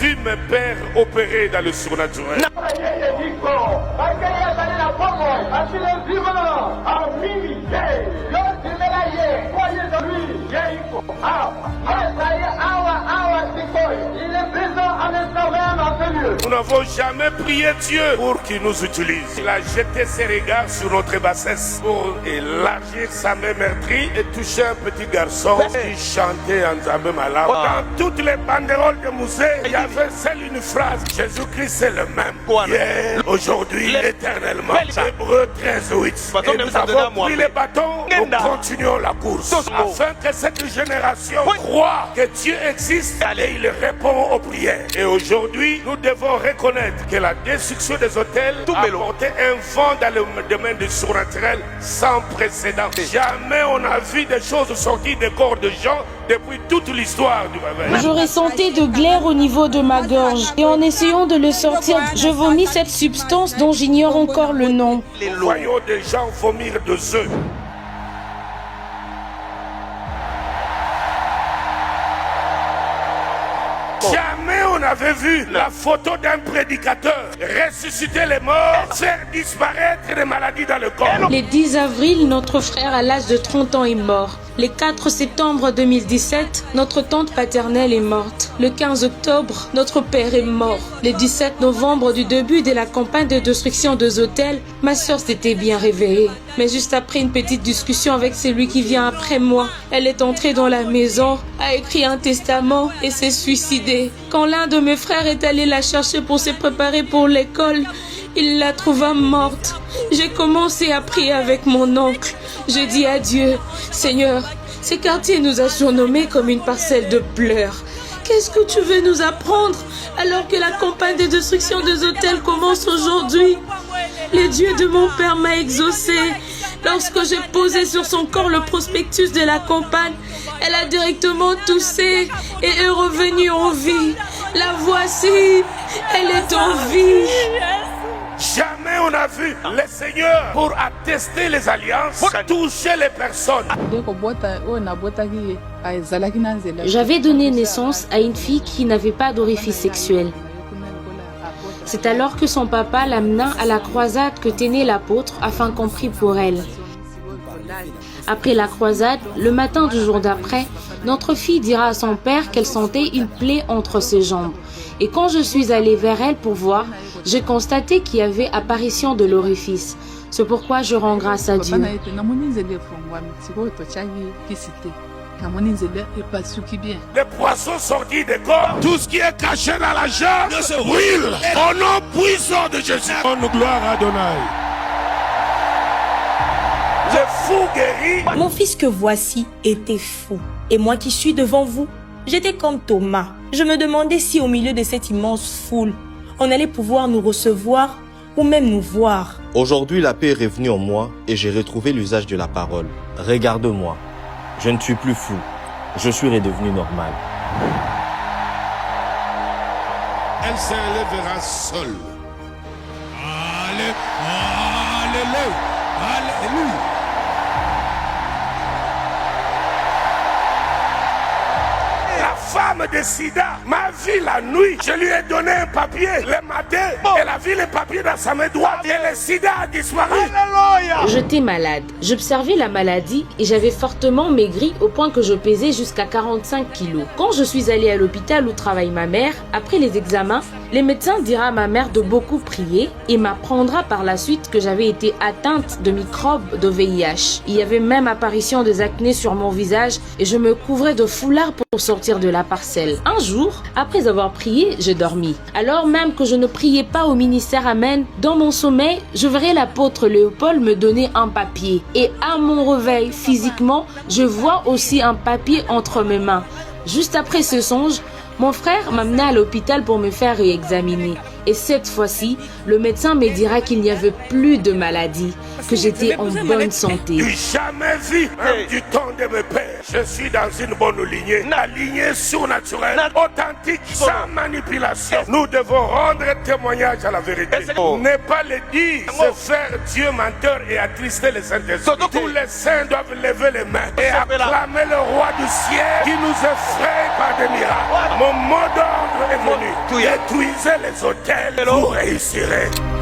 vu mes pères opérer dans le surnaturel. Nous n'avons jamais prié Dieu pour qu'il nous utilise. Il a jeté ses regards sur notre bassesse pour élargir sa main meurtrie et toucher un petit garçon qui chantait en Zambé Malam. Dans toutes les banderoles de musée, il y avait seule une phrase: Jésus-Christ c'est le même. Hier, aujourd'hui, éternellement. Hébreux 13:8. Et nous avons pris les bâtons, nous continuons la course. Afin que cette génération croit que Dieu existe et il répond aux prières. Et aujourd'hui, nous devons reconnaître que la destruction des hôtels a apporté un vent dans le domaine du surnaturel sans précédent. Jamais on a vu des choses sortir des corps de gens depuis toute l'histoire du réveil. Je ressentais de glaire au niveau de ma gorge et en essayant de le sortir, je vomis cette substance dont j'ignore encore le nom. Nous voyons des gens vomir de œufs. Jamais on avait vu la photo d'un prédicateur ressusciter les morts, faire disparaître les maladies dans le corps. Le 10 avril, notre frère à l'âge de 30 ans est mort. Le 4 septembre 2017, notre tante paternelle est morte. Le 15 octobre, notre père est mort. Le 17 novembre du début de la campagne de destruction des hôtels, ma soeur s'était bien réveillée. Mais juste après une petite discussion avec celui qui vient après moi, elle est entrée dans la maison, a écrit un testament et s'est suicidée. Quand l'un de mes frères est allé la chercher pour se préparer pour l'école, il la trouva morte. J'ai commencé à prier avec mon oncle. Je dis à Dieu: Seigneur, ce quartier nous a surnommés comme une parcelle de pleurs. Qu'est-ce que tu veux nous apprendre alors que la campagne de destruction des hôtels commence aujourd'hui? Le Dieu de mon père m'a exaucé. Lorsque j'ai posé sur son corps le prospectus de la campagne, elle a directement toussé et est revenue en vie. La voici, elle est en vie. Jamais on a vu le Seigneur pour attester les alliances, toucher les personnes. J'avais donné naissance à une fille qui n'avait pas d'orifice sexuel. C'est alors que son papa l'amena à la croisade que tenait l'apôtre afin qu'on prie pour elle. Après la croisade, le matin du jour d'après, notre fille dira à son père qu'elle sentait une plaie entre ses jambes. Et quand je suis allée vers elle pour voir, j'ai constaté qu'il y avait apparition de l'orifice. C'est pourquoi je rends grâce à Dieu. Les poissons sortis des corps, tout ce qui est caché dans la jambe, brûle au nom puissant de Jésus. Honte, gloire à Adonai. Les fous guéris. Mon fils que voici était fou. Et moi qui suis devant vous, j'étais comme Thomas. Je me demandais si au milieu de cette immense foule, on allait pouvoir nous recevoir ou même nous voir. Aujourd'hui, la paix est revenue en moi et j'ai retrouvé l'usage de la parole. Regarde-moi, je ne suis plus fou, je suis redevenu normal. Elle s'élèvera seule. Alléluia. Alléluia. La femme de Sida m'a vu la nuit. Je lui ai donné un papier le matin. Elle a vu le papier dans sa main droite et le Sida a disparu. Alléluia. J'étais malade. J'observais la maladie et j'avais fortement maigri au point que je pesais jusqu'à 45 kilos. Quand je suis allée à l'hôpital où travaille ma mère, après les examens, les médecins dirent à ma mère de beaucoup prier et m'apprendra par la suite que j'avais été atteinte de microbes de VIH. Il y avait même apparition des acnés sur mon visage et je me couvrais de foulard pour sortir de la parcelle. Un jour, après avoir prié, j'ai dormi. Alors même que je ne priais pas au ministère Amen, dans mon sommeil, je verrai l'apôtre Léopold me donner un papier. Et à mon réveil, physiquement, je vois aussi un papier entre mes mains. Juste après ce songe, mon frère m'amena à l'hôpital pour me faire réexaminer. Et cette fois-ci, le médecin me dira qu'il n'y avait plus de maladie, que j'étais en bonne santé. Tu n'as jamais vu du temps de mes pères. Je suis dans une bonne lignée, la lignée surnaturelle, authentique, sans manipulation. Nous devons rendre témoignage à la vérité. Ne pas le dire, c'est faire Dieu menteur et attrister les Saint-Esprit. Tous les saints doivent lever les mains et acclamer le roi du ciel qui nous effraie par des miracles. Mon mot d'ordre est venu. Détruisez les hôtels, vous réussirez.